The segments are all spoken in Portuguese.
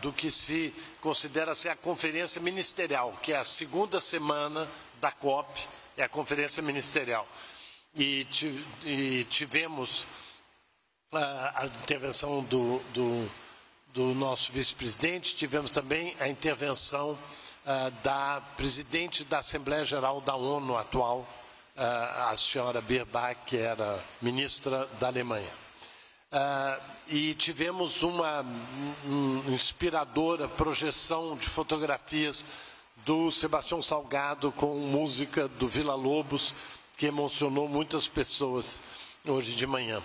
do que se considera ser a conferência ministerial, que é a segunda semana da COP, é a conferência ministerial. E tivemos a intervenção do nosso vice-presidente, tivemos também a intervenção da presidente da Assembleia Geral da ONU atual, a senhora Baerbock, que era ministra da Alemanha. E tivemos uma inspiradora projeção de fotografias do Sebastião Salgado com música do Villa-Lobos, que emocionou muitas pessoas hoje de manhã.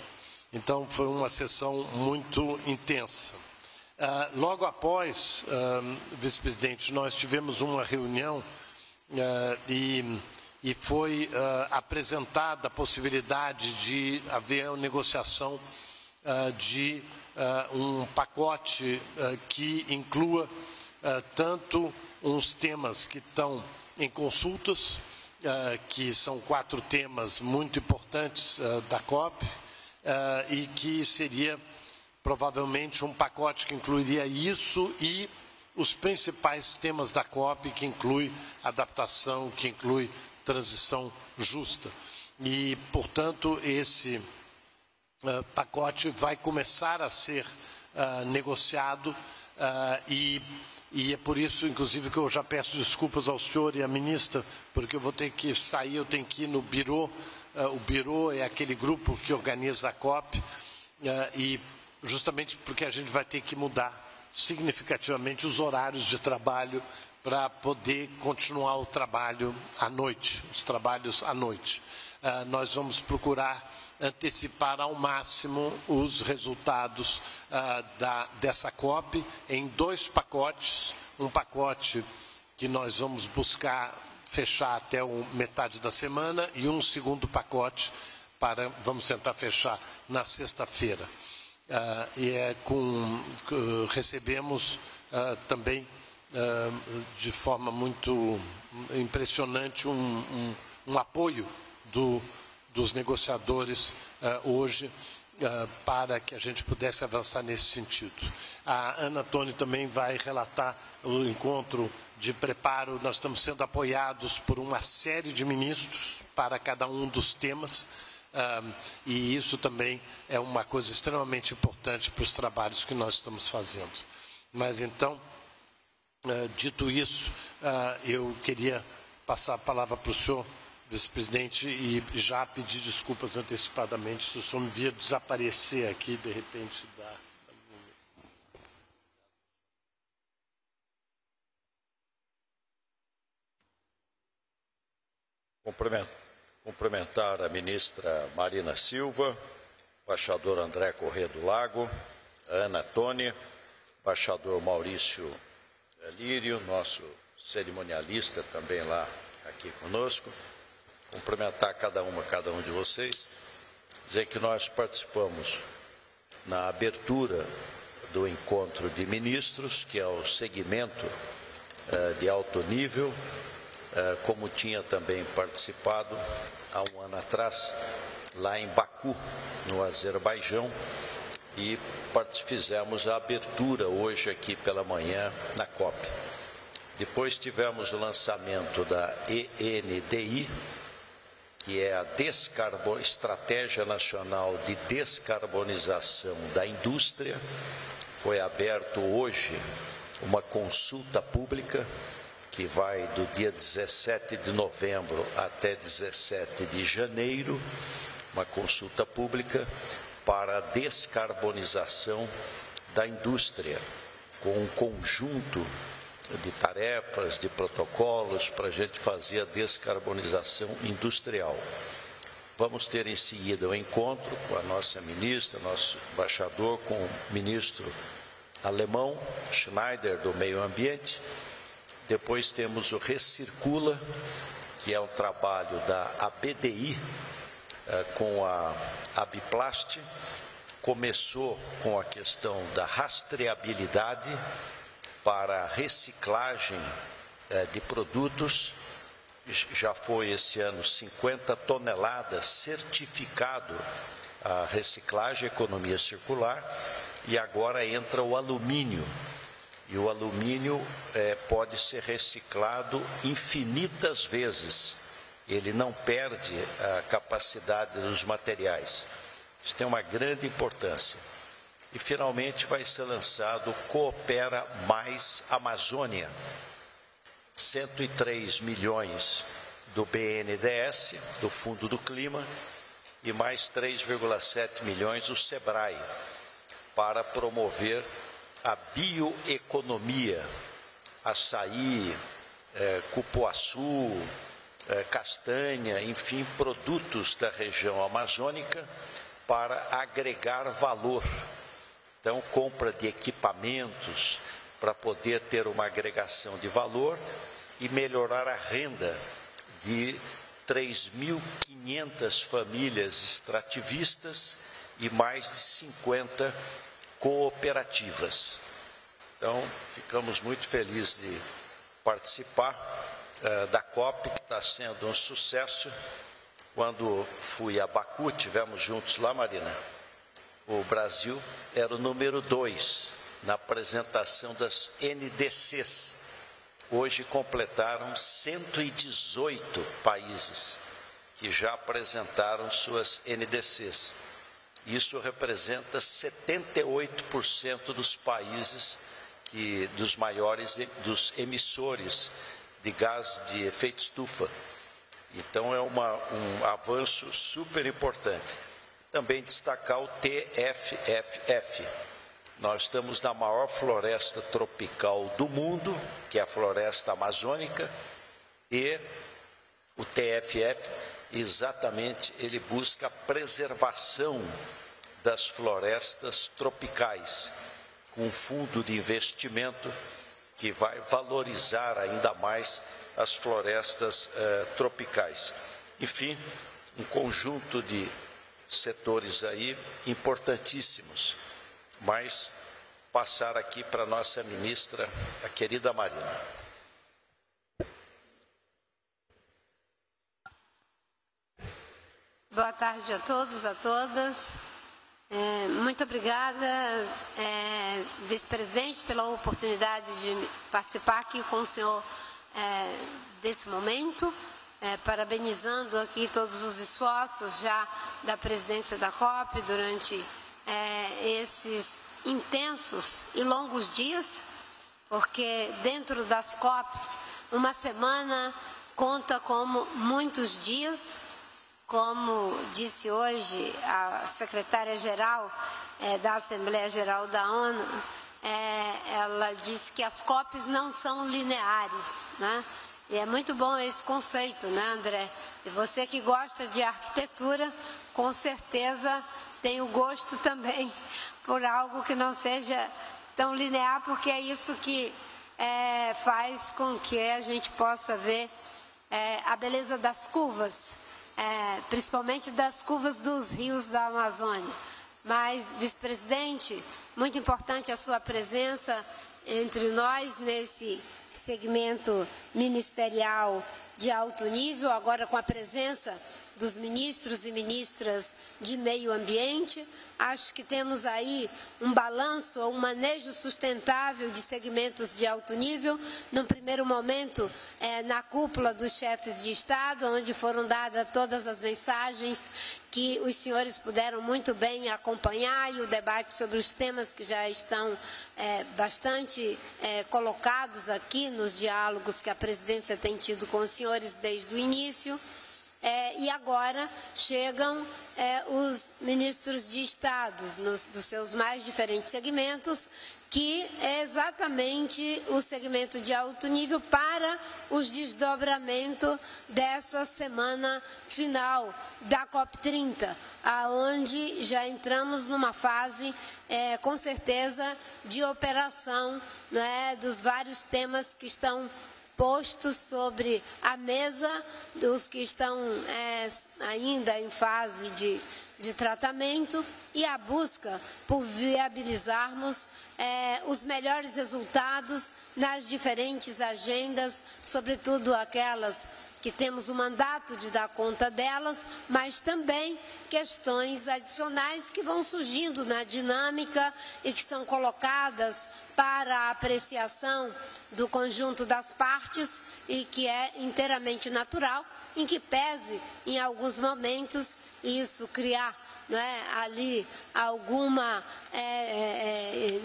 Então, foi uma sessão muito intensa. Logo após, vice-presidente, nós tivemos uma reunião e foi apresentada a possibilidade de haver uma negociação de um pacote que inclua tanto uns temas que estão em consultas, que são 4 temas muito importantes da COP, e que seria provavelmente um pacote que incluiria isso e os principais temas da COP, que inclui adaptação, que inclui transição justa. E, portanto, esse pacote vai começar a ser negociado e é por isso, inclusive, que eu já peço desculpas ao senhor e à ministra, porque eu vou ter que sair, eu tenho que ir no Birô. O Birô é aquele grupo que organiza a COP, e justamente porque a gente vai ter que mudar significativamente os horários de trabalho para poder continuar o trabalho à noite, os trabalhos à noite. Nós vamos procurar antecipar ao máximo os resultados dessa COP em 2 pacotes, um pacote que nós vamos buscar fechar até metade da semana e um segundo pacote vamos tentar fechar na sexta-feira. Recebemos também de forma muito impressionante um apoio dos negociadores hoje para que a gente pudesse avançar nesse sentido. A Ana Toni também vai relatar o encontro de preparo. Nós estamos sendo apoiados por uma série de ministros para cada um dos temas, e isso também é uma coisa extremamente importante para os trabalhos que nós estamos fazendo. Mas, então, dito isso, eu queria passar a palavra para o senhor, vice-presidente, e já pedir desculpas antecipadamente se o senhor me via desaparecer aqui, de repente, Cumprimentar a ministra Marina Silva, o embaixador André Corrêa do Lago, a Ana Toni, o embaixador Maurício Lírio, nosso cerimonialista também lá aqui conosco. Cumprimentar cada um de vocês, dizer que nós participamos na abertura do encontro de ministros, que é o segmento de alto nível, como tinha também participado há um ano atrás, lá em Baku, no Azerbaijão, e fizemos a abertura hoje aqui pela manhã na COP. Depois tivemos o lançamento da ENDI, que é a Estratégia Nacional de Descarbonização da Indústria. Foi aberto hoje uma consulta pública que vai do dia 17 de novembro até 17 de janeiro, uma consulta pública para a descarbonização da indústria, com um conjunto de tarefas, de protocolos para a gente fazer a descarbonização industrial. Vamos ter em seguida um encontro com a nossa ministra, nosso embaixador, com o ministro alemão, Schneider, do Meio Ambiente. Depois temos o Recircula, que é um trabalho da ABDI com a Abiplast. Começou com a questão da rastreabilidade para reciclagem de produtos. Já foi esse ano 50 toneladas certificado a reciclagem, a economia circular, e agora entra o alumínio. E o alumínio pode ser reciclado infinitas vezes. Ele não perde a capacidade dos materiais. Isso tem uma grande importância. E, finalmente, vai ser lançado o Coopera Mais Amazônia. 103 milhões do BNDES, do Fundo do Clima, e mais 3,7 milhões do SEBRAE, para promover a bioeconomia, açaí, cupuaçu, castanha, enfim, produtos da região amazônica, para agregar valor. Então, compra de equipamentos para poder ter uma agregação de valor e melhorar a renda de 3.500 famílias extrativistas e mais de 50 cooperativas. Então, ficamos muito felizes de participar da COP, que está sendo um sucesso. Quando fui a Baku, tivemos juntos lá, Marina, o Brasil era o número 2 na apresentação das NDCs. Hoje completaram 118 países que já apresentaram suas NDCs. Isso representa 78% dos países dos emissores de gás de efeito estufa. Então é um avanço super importante. Também destacar o TFFF. Nós estamos na maior floresta tropical do mundo, que é a floresta amazônica, e o TFF, exatamente, ele busca a preservação das florestas tropicais, com um fundo de investimento que vai valorizar ainda mais as florestas tropicais. Enfim, um conjunto de setores aí importantíssimos. Mas passar aqui para a nossa ministra, a querida Marina. Boa tarde a todos, a todas. Muito obrigada, vice-presidente, pela oportunidade de participar aqui com o senhor desse momento, parabenizando aqui todos os esforços já da presidência da COP durante esses intensos e longos dias, porque dentro das COPs, uma semana conta como muitos dias. Como disse hoje a secretária-geral da Assembleia Geral da ONU, ela disse que as COPs não são lineares, né? E é muito bom esse conceito, né, André? E você que gosta de arquitetura, com certeza tem o gosto também por algo que não seja tão linear, porque é isso que faz com que a gente possa ver a beleza das curvas, principalmente das curvas dos rios da Amazônia. Mas, vice-presidente, muito importante a sua presença entre nós nesse segmento ministerial de alto nível, agora com a presença dos ministros e ministras de meio ambiente. Acho que temos aí um balanço ou um manejo sustentável de segmentos de alto nível. No primeiro momento, na cúpula dos chefes de Estado, onde foram dadas todas as mensagens que os senhores puderam muito bem acompanhar, e o debate sobre os temas que já estão bastante colocados aqui nos diálogos que a presidência tem tido com os senhores desde o início. E agora chegam os ministros de Estados, dos seus mais diferentes segmentos, que é exatamente o segmento de alto nível para os desdobramentos dessa semana final da COP30, aonde já entramos numa fase, com certeza, de operação, né, dos vários temas que estão postos sobre a mesa, dos que estão ainda em fase de tratamento, e a busca por viabilizarmos os melhores resultados nas diferentes agendas, sobretudo aquelas que temos o mandato de dar conta delas, mas também questões adicionais que vão surgindo na dinâmica e que são colocadas para a apreciação do conjunto das partes e que é inteiramente natural, em que pese, em alguns momentos, isso criar ali alguma,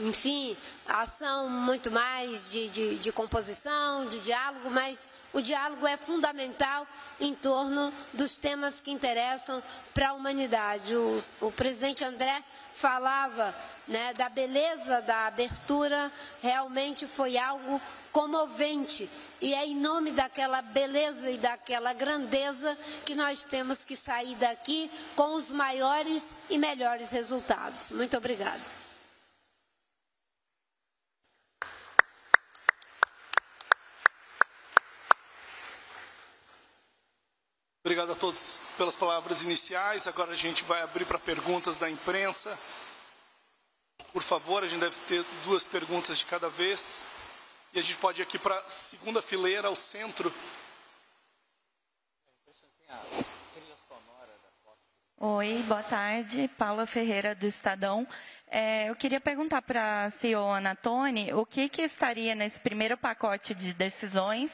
enfim, ação muito mais de composição, de diálogo, mas o diálogo é fundamental em torno dos temas que interessam para a humanidade. O presidente André falava da beleza da abertura, realmente foi algo comovente. E é em nome daquela beleza e daquela grandeza que nós temos que sair daqui com os maiores e melhores resultados. Muito obrigada. Obrigado a todos pelas palavras iniciais. Agora a gente vai abrir para perguntas da imprensa. Por favor, a gente deve ter 2 perguntas de cada vez. E a gente pode ir aqui para a segunda fileira, ao centro. Oi, boa tarde. Paula Ferreira, do Estadão. Eu queria perguntar para a CEO Ana Toni o que estaria nesse primeiro pacote de decisões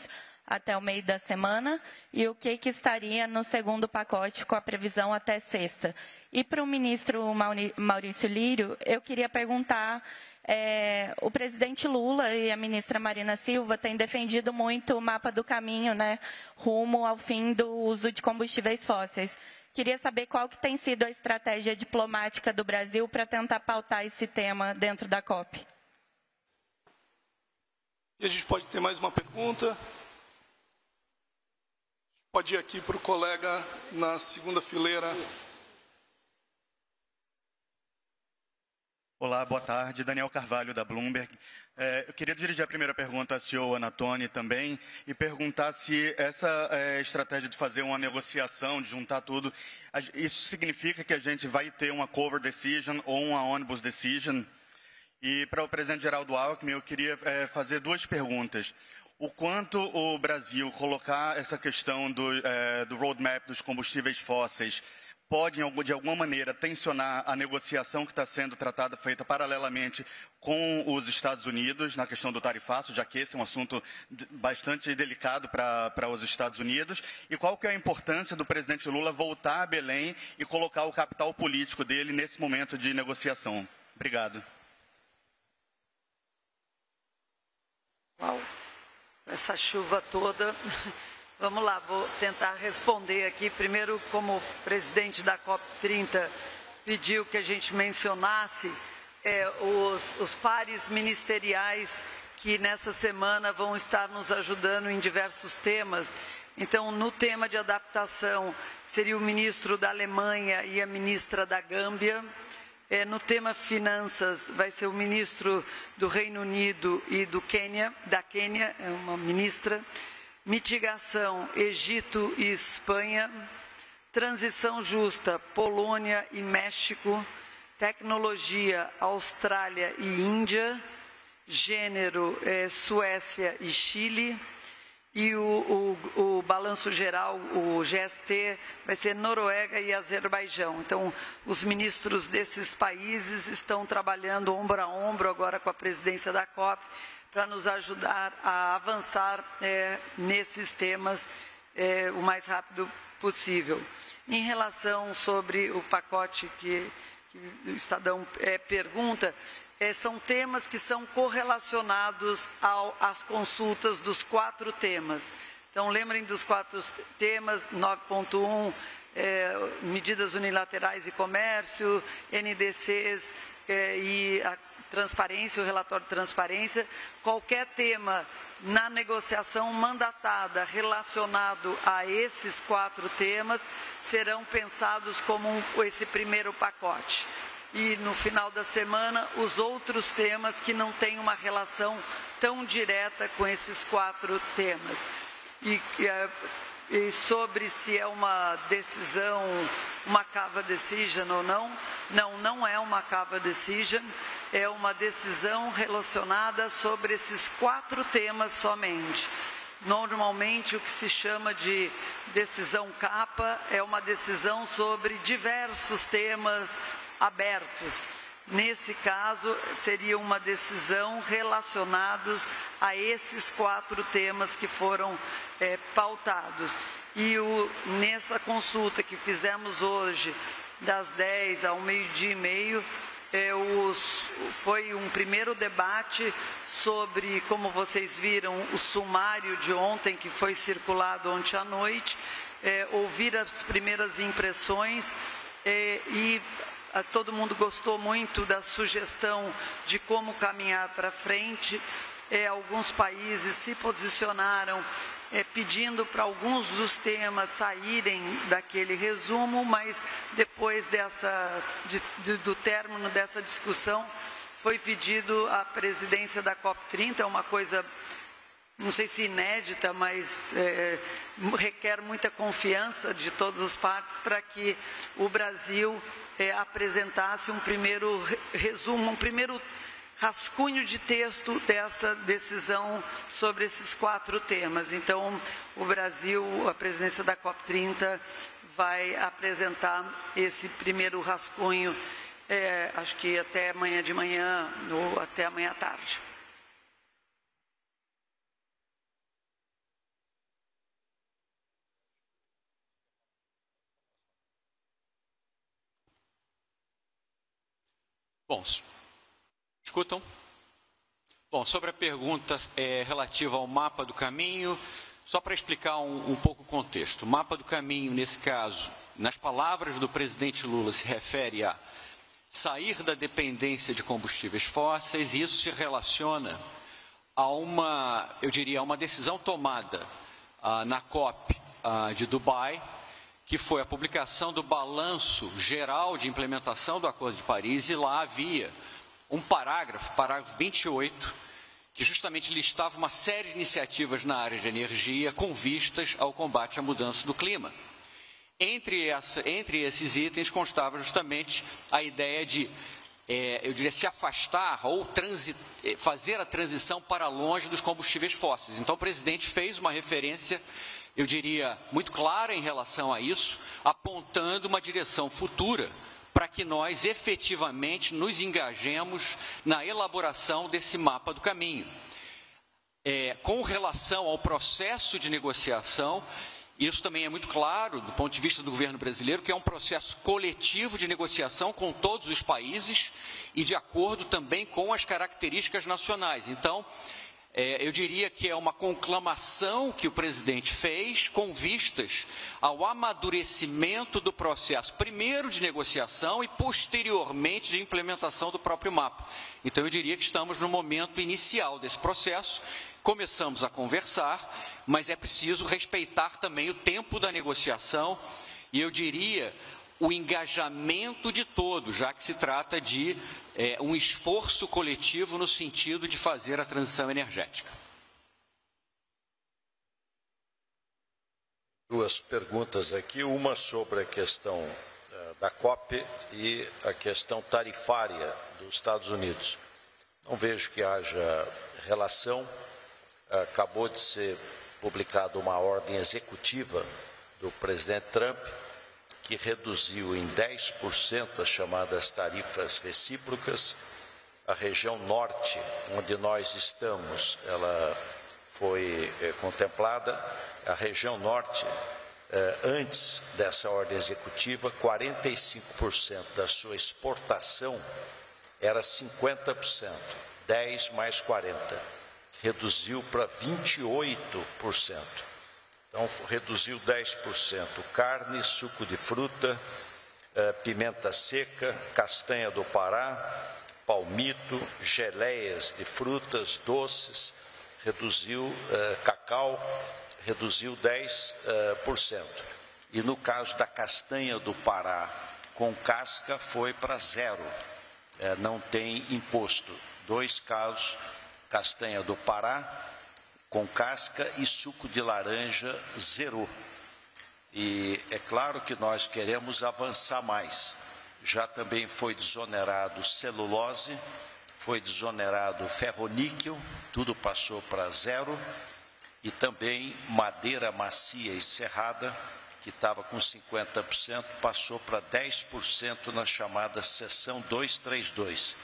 até o meio da semana e o que estaria no segundo pacote com a previsão até sexta. E para o ministro Maurício Lírio, eu queria perguntar, o presidente Lula e a ministra Marina Silva têm defendido muito o mapa do caminho, rumo ao fim do uso de combustíveis fósseis. Queria saber qual que tem sido a estratégia diplomática do Brasil para tentar pautar esse tema dentro da COP. E a gente pode ter mais uma pergunta. Pode ir aqui para o colega na segunda fileira. Olá, boa tarde. Daniel Carvalho, da Bloomberg. Eu queria dirigir a primeira pergunta à CEO Ana Toni também e perguntar se essa estratégia de fazer uma negociação, de juntar tudo, isso significa que a gente vai ter uma cover decision ou uma omnibus decision? E para o presidente Geraldo Alckmin, eu queria fazer 2 perguntas. O quanto o Brasil colocar essa questão do roadmap dos combustíveis fósseis pode, de alguma maneira, tensionar a negociação que está sendo tratada, feita paralelamente com os Estados Unidos, na questão do tarifaço, já que esse é um assunto bastante delicado para os Estados Unidos, e qual que é a importância do presidente Lula voltar a Belém e colocar o capital político dele nesse momento de negociação. Obrigado. Uau, essa chuva toda... Vamos lá, vou tentar responder aqui. Primeiro, como o presidente da COP30 pediu que a gente mencionasse os pares ministeriais que nessa semana vão estar nos ajudando em diversos temas. Então, no tema de adaptação, seria o ministro da Alemanha e a ministra da Gâmbia. No tema finanças, vai ser o ministro do Reino Unido e da Quênia, uma ministra. Mitigação, Egito e Espanha. Transição justa, Polônia e México. Tecnologia, Austrália e Índia. Gênero, Suécia e Chile. E o balanço geral, o GST, vai ser Noruega e Azerbaijão. Então, os ministros desses países estão trabalhando ombro a ombro agora com a presidência da COP, para nos ajudar a avançar nesses temas o mais rápido possível. Em relação sobre o pacote que o Estadão pergunta, são temas que são correlacionados às consultas dos 4 temas. Então, lembrem dos 4 temas, 9.1, medidas unilaterais e comércio, NDCs e a transparência, o relatório de transparência. Qualquer tema na negociação mandatada relacionado a esses 4 temas serão pensados como esse primeiro pacote. E no final da semana, os outros temas que não têm uma relação tão direta com esses 4 temas. E E sobre se é uma decisão, uma CAVA decision ou não, não é uma CAVA decision, é uma decisão relacionada sobre esses 4 temas somente. Normalmente, o que se chama de decisão capa é uma decisão sobre diversos temas abertos. Nesse caso, seria uma decisão relacionados a esses 4 temas que foram pautados. E nessa consulta que fizemos hoje, das 10 ao meio-dia e meio, foi um primeiro debate sobre, como vocês viram, o sumário de ontem, que foi circulado ontem à noite, ouvir as primeiras impressões e todo mundo gostou muito da sugestão de como caminhar para frente. Alguns países se posicionaram pedindo para alguns dos temas saírem daquele resumo, mas depois do término dessa discussão, foi pedido à presidência da COP30, é uma coisa, não sei se inédita, mas requer muita confiança de todas as partes para que o Brasil apresentasse um primeiro resumo, um primeiro rascunho de texto dessa decisão sobre esses 4 temas. Então, o Brasil, a presidência da COP30, vai apresentar esse primeiro rascunho, acho que até amanhã de manhã, ou até amanhã à tarde. Bom, escutam? Bom, sobre a pergunta relativa ao mapa do caminho, só para explicar um pouco o contexto. O mapa do caminho, nesse caso, nas palavras do presidente Lula, se refere a sair da dependência de combustíveis fósseis, e isso se relaciona a uma decisão tomada na COP de Dubai, que foi a publicação do balanço geral de implementação do Acordo de Paris, e lá havia um parágrafo 28, que justamente listava uma série de iniciativas na área de energia com vistas ao combate à mudança do clima. Entre esses itens constava justamente a ideia de, se afastar ou fazer a transição para longe dos combustíveis fósseis. Então, o presidente fez uma referência, muito clara em relação a isso, apontando uma direção futura para que nós efetivamente nos engajemos na elaboração desse mapa do caminho. Com relação ao processo de negociação, isso também é muito claro do ponto de vista do governo brasileiro, que é um processo coletivo de negociação com todos os países e de acordo também com as características nacionais. Então, eu diria que é uma conclamação que o presidente fez com vistas ao amadurecimento do processo, primeiro de negociação e posteriormente de implementação do próprio mapa. Então, eu diria que estamos no momento inicial desse processo, começamos a conversar, mas é preciso respeitar também o tempo da negociação e, eu diria, o engajamento de todos, já que se trata de um esforço coletivo no sentido de fazer a transição energética. 2 perguntas aqui, uma sobre a questão da COP e a questão tarifária dos Estados Unidos. Não vejo que haja relação. Acabou de ser publicada uma ordem executiva do presidente Trump, que reduziu em 10% as chamadas tarifas recíprocas. A região norte, onde nós estamos, ela foi contemplada. A região norte, antes dessa ordem executiva, 45% da sua exportação era 50%, 10 mais 40%. Reduziu para 28%. Então, reduziu 10%. Carne, suco de fruta, pimenta seca, castanha do Pará, palmito, geleias de frutas, doces, reduziu cacau, reduziu 10%. E no caso da castanha do Pará com casca foi para 0%. Não tem imposto. 2 casos, castanha do Pará com casca e suco de laranja zerou. E é claro que nós queremos avançar mais. Já também foi desonerado celulose, foi desonerado ferroníquel, tudo passou para zero, e também madeira macia e serrada, que estava com 50%, passou para 10% na chamada seção 232.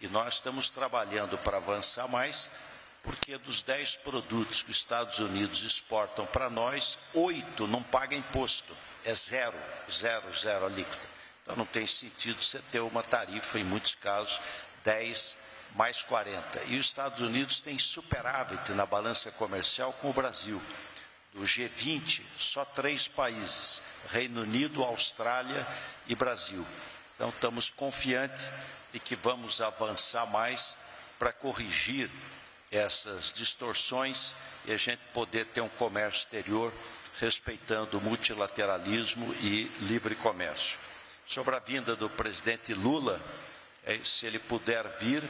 E nós estamos trabalhando para avançar mais, porque dos 10 produtos que os Estados Unidos exportam para nós, 8 não pagam imposto, é zero alíquota. Então não tem sentido você ter uma tarifa, em muitos casos, 10 mais 40. E os Estados Unidos têm superávit na balança comercial com o Brasil. Do G20, só 3 países, Reino Unido, Austrália e Brasil. Então estamos confiantes de que vamos avançar mais para corrigir essas distorções e a gente poder ter um comércio exterior respeitando o multilateralismo e livre comércio. Sobre a vinda do presidente Lula, se ele puder vir,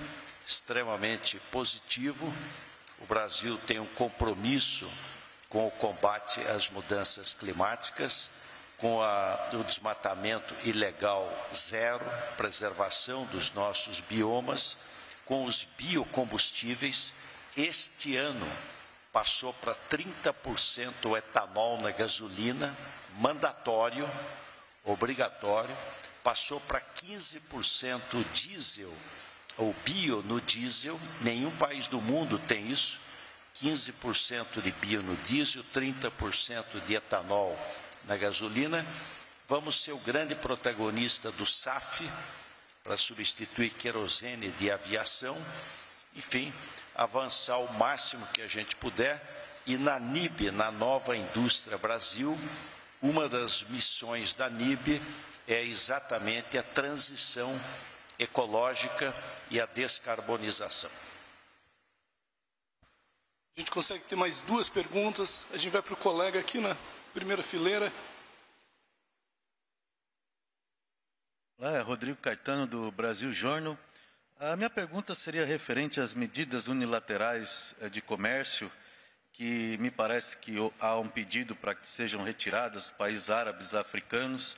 extremamente positivo. O Brasil tem um compromisso com o combate às mudanças climáticas, com o desmatamento ilegal zero, preservação dos nossos biomas, com os biocombustíveis. Este ano passou para 30% o etanol na gasolina, mandatório, obrigatório, passou para 15% o diesel, ou bio no diesel, nenhum país do mundo tem isso, 15% de bio no diesel, 30% de etanol na gasolina. Vamos ser o grande protagonista do SAF, para substituir querosene de aviação, enfim, avançar o máximo que a gente puder. E na NIB, na Nova Indústria Brasil, uma das missões da NIB é exatamente a transição ecológica e a descarbonização. A gente consegue ter mais 2 perguntas. A gente vai para o colega aqui na primeira fileira. Olá, é Rodrigo Caetano, do Brasil Jornal. A minha pergunta seria referente às medidas unilaterais de comércio, que me parece que há um pedido para que sejam retiradas dos países árabes africanos.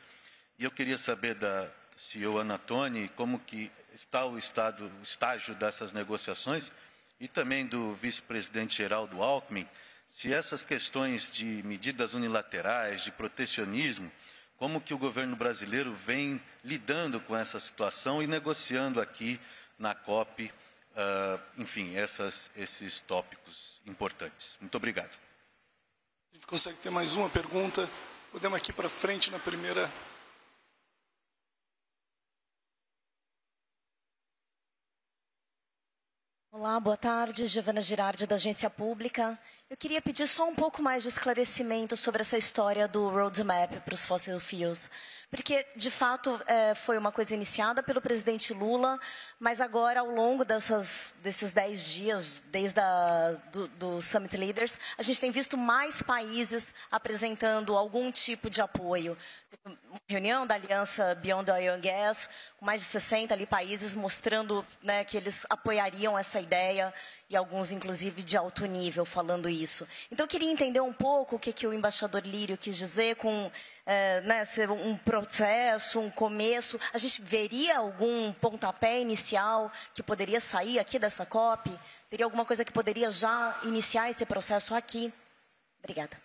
E eu queria saber da CEO Anatoni como que está o estágio dessas negociações, e também do vice-presidente Geraldo Alckmin, se essas questões de medidas unilaterais, de protecionismo, como que o governo brasileiro vem lidando com essa situação e negociando aqui na COP, enfim, esses tópicos importantes. Muito obrigado. A gente consegue ter mais uma pergunta. Podemos aqui para frente na primeira. Olá, boa tarde. Giovana Girardi, da Agência Pública. Eu queria pedir só um pouco mais de esclarecimento sobre essa história do roadmap para os fossil fuels. Porque, de fato, foi uma coisa iniciada pelo presidente Lula, mas agora, ao longo desses 10 dias, desde do Summit Leaders, a gente tem visto mais países apresentando algum tipo de apoio. Uma reunião da Aliança Beyond Oil and Gas, com mais de 60 países mostrando, né, que eles apoiariam essa ideia, e alguns, inclusive, de alto nível, falando isso. Então, eu queria entender um pouco o que o embaixador Lírio quis dizer com ser um processo, um começo. A gente veria algum pontapé inicial que poderia sair aqui dessa COP? Teria alguma coisa que poderia já iniciar esse processo aqui? Obrigada.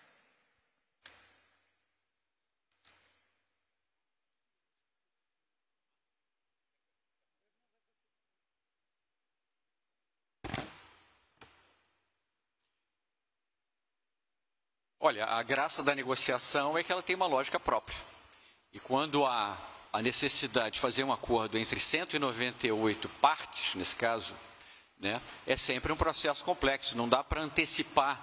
Olha, a graça da negociação é que ela tem uma lógica própria. E quando há a necessidade de fazer um acordo entre 198 partes, nesse caso, né, é sempre um processo complexo, não dá para antecipar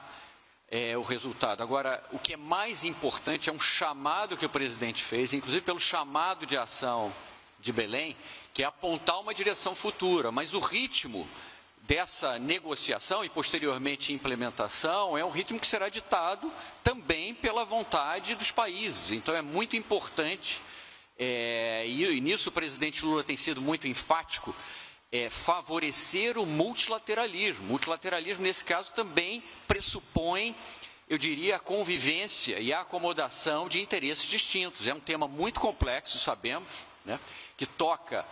o resultado. Agora, o que é mais importante é um chamado que o presidente fez, inclusive pelo chamado de ação de Belém, que é apontar uma direção futura, mas o ritmo dessa negociação e, posteriormente, implementação, é um ritmo que será ditado também pela vontade dos países. Então, é muito importante, e nisso o presidente Lula tem sido muito enfático, favorecer o multilateralismo. O multilateralismo, nesse caso, também pressupõe eu diria, a convivência e a acomodação de interesses distintos. É um tema muito complexo, sabemos, né, que toca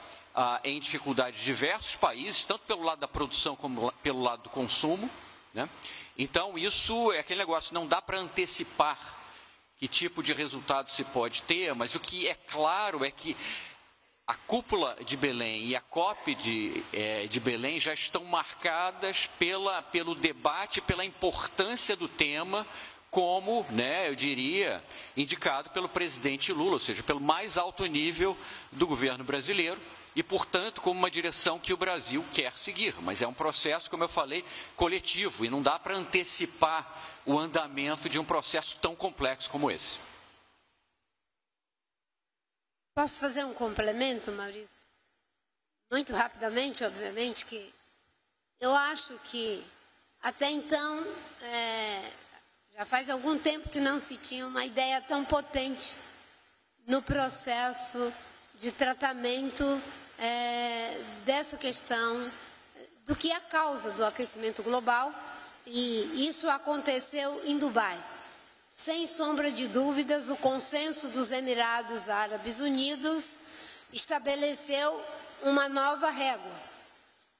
em dificuldades de diversos países, tanto pelo lado da produção como pelo lado do consumo, né? Então, isso é aquele negócio, não dá para antecipar que tipo de resultado se pode ter, mas o que é claro é que a cúpula de Belém e a COP de Belém já estão marcadas pelo debate, pela importância do tema, como, né, eu diria, indicado pelo presidente Lula, ou seja, pelo mais alto nível do governo brasileiro, e, portanto, como uma direção que o Brasil quer seguir. Mas é um processo, como eu falei, coletivo, e não dá para antecipar o andamento de um processo tão complexo como esse. Posso fazer um complemento, Maurício? Muito rapidamente, obviamente, que eu acho que até então, já faz algum tempo que não se tinha uma ideia tão potente no processo de tratamento dessa questão do que é a causa do aquecimento global, e isso aconteceu em Dubai. Sem sombra de dúvidas, o consenso dos Emirados Árabes Unidos estabeleceu uma nova régua.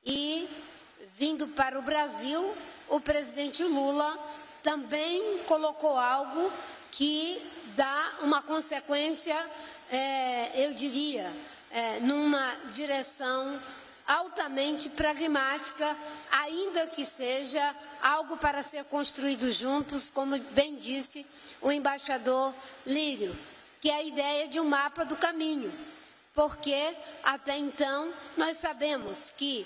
E, vindo para o Brasil, o presidente Lula também colocou algo que dá uma consequência, eu diria, numa direção altamente pragmática, ainda que seja algo para ser construído juntos, como bem disse o embaixador Lírio, que é a ideia de um mapa do caminho, porque até então nós sabemos que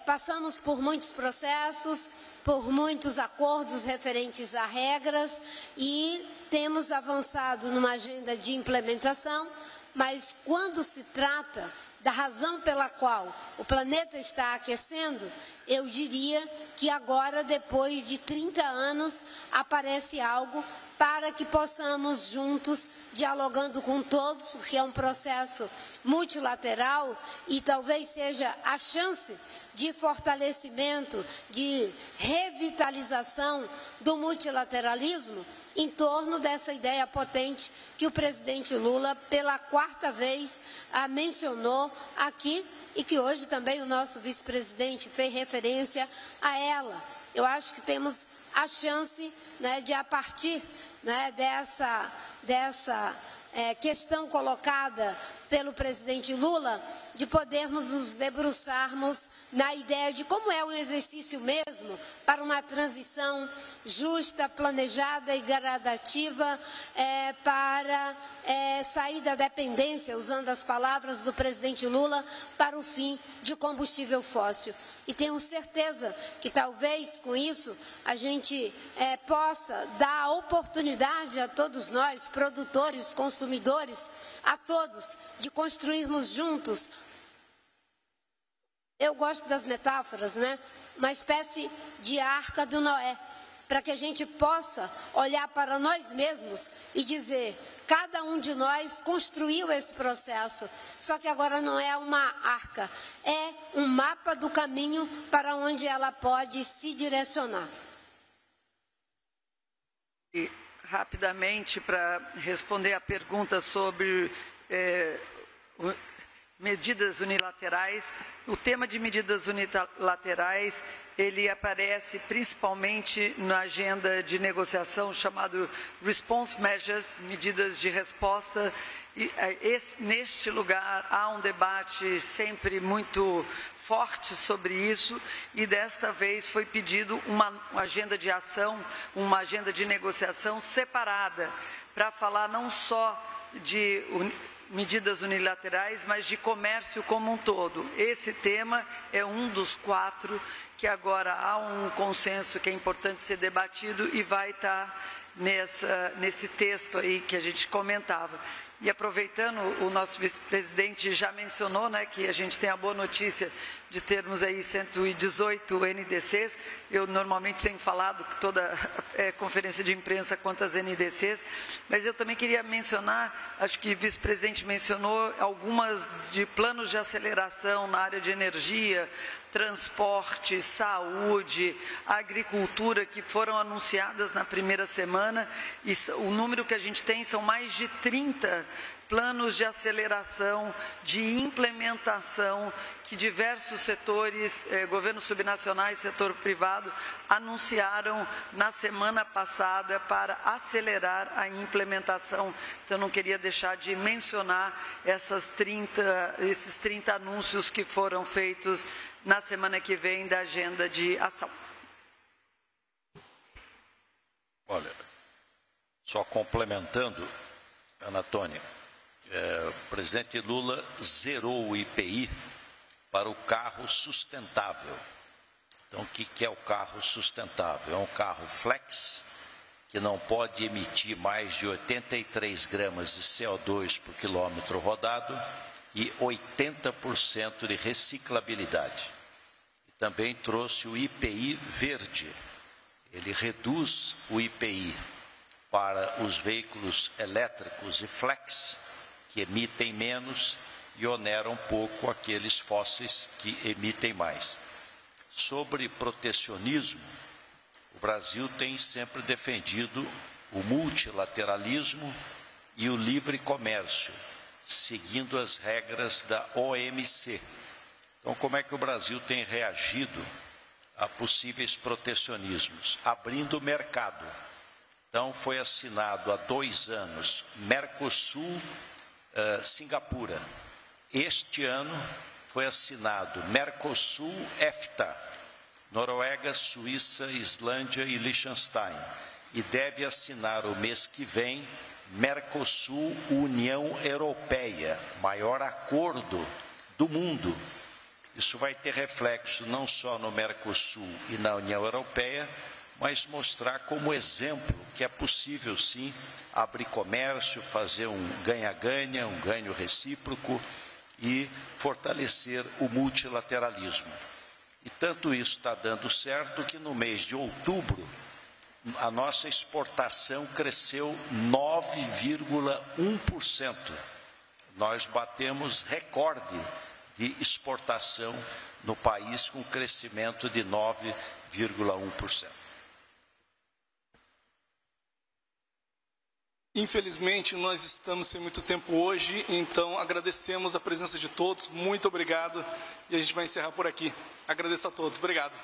passamos por muitos processos, por muitos acordos referentes a regras e temos avançado numa agenda de implementação, mas quando se trata da razão pela qual o planeta está aquecendo, eu diria que agora, depois de 30 anos, aparece algo para que possamos juntos, dialogando com todos, porque é um processo multilateral e talvez seja a chance de fortalecimento, de revitalização do multilateralismo, em torno dessa ideia potente que o presidente Lula, pela 4ª vez, mencionou aqui e que hoje também o nosso vice-presidente fez referência a ela. Eu acho que temos a chance, né, de, a partir, né, dessa questão colocada pelo presidente Lula, de podermos nos debruçarmos na ideia de como é um exercício mesmo para uma transição justa, planejada e gradativa, para sair da dependência, usando as palavras do presidente Lula, para o fim de combustível fóssil. E tenho certeza que talvez com isso a gente possa dar a oportunidade a todos nós, produtores, consumidores, a todos, de construirmos juntos. Eu gosto das metáforas, né? Uma espécie de arca do Noé, para que a gente possa olhar para nós mesmos e dizer: cada um de nós construiu esse processo, só que agora não é uma arca, é um mapa do caminho para onde ela pode se direcionar. E, rapidamente, para responder a pergunta sobre medidas unilaterais, o tema de medidas unilaterais, ele aparece principalmente na agenda de negociação chamado Response Measures, medidas de resposta. E, neste lugar há um debate sempre muito forte sobre isso, e desta vez foi pedido uma agenda de ação, uma agenda de negociação separada, para falar não só de medidas unilaterais, mas de comércio como um todo. Esse tema é um dos 4 que agora há um consenso que é importante ser debatido e vai estar nesse texto aí que a gente comentava. E aproveitando, o nosso vice-presidente já mencionou, né, que a gente tem a boa notícia de termos aí 118 NDCs. Eu normalmente tenho falado que toda conferência de imprensa quantas NDCs, mas eu também queria mencionar, acho que o vice-presidente mencionou algumas de planos de aceleração na área de energia, transporte, saúde, agricultura, que foram anunciadas na primeira semana, e o número que a gente tem são mais de 30 planos de aceleração, de implementação, que diversos setores, governos subnacionais, setor privado, anunciaram na semana passada para acelerar a implementação. Então, não queria deixar de mencionar esses 30 anúncios que foram feitos na semana que vem da agenda de ação. Olha, só complementando, Ana Tônia, o presidente Lula zerou o IPI para o carro sustentável. Então, o que é o carro sustentável? É um carro flex, que não pode emitir mais de 83 gramas de CO2 por quilômetro rodado e 80% de reciclabilidade. E também trouxe o IPI verde. Ele reduz o IPI para os veículos elétricos e flex, que emitem menos, e onera um pouco aqueles fósseis que emitem mais. Sobre protecionismo, o Brasil tem sempre defendido o multilateralismo e o livre comércio, seguindo as regras da OMC. Então, como é que o Brasil tem reagido a possíveis protecionismos? Abrindo o mercado. Então, foi assinado há 2 anos Mercosul, Singapura. Este ano foi assinado Mercosul-EFTA, Noruega, Suíça, Islândia e Liechtenstein. E deve assinar o mês que vem Mercosul-União Europeia, maior acordo do mundo. Isso vai ter reflexo não só no Mercosul e na União Europeia, mas mostrar como exemplo que é possível, sim, abrir comércio, fazer um ganha-ganha, um ganho recíproco e fortalecer o multilateralismo. E tanto isso está dando certo que no mês de outubro, a nossa exportação cresceu 9,1%. Nós batemos recorde de exportação no país com crescimento de 9,1%. Infelizmente, nós estamos sem muito tempo hoje, então agradecemos a presença de todos, muito obrigado, e a gente vai encerrar por aqui. Agradeço a todos, obrigado.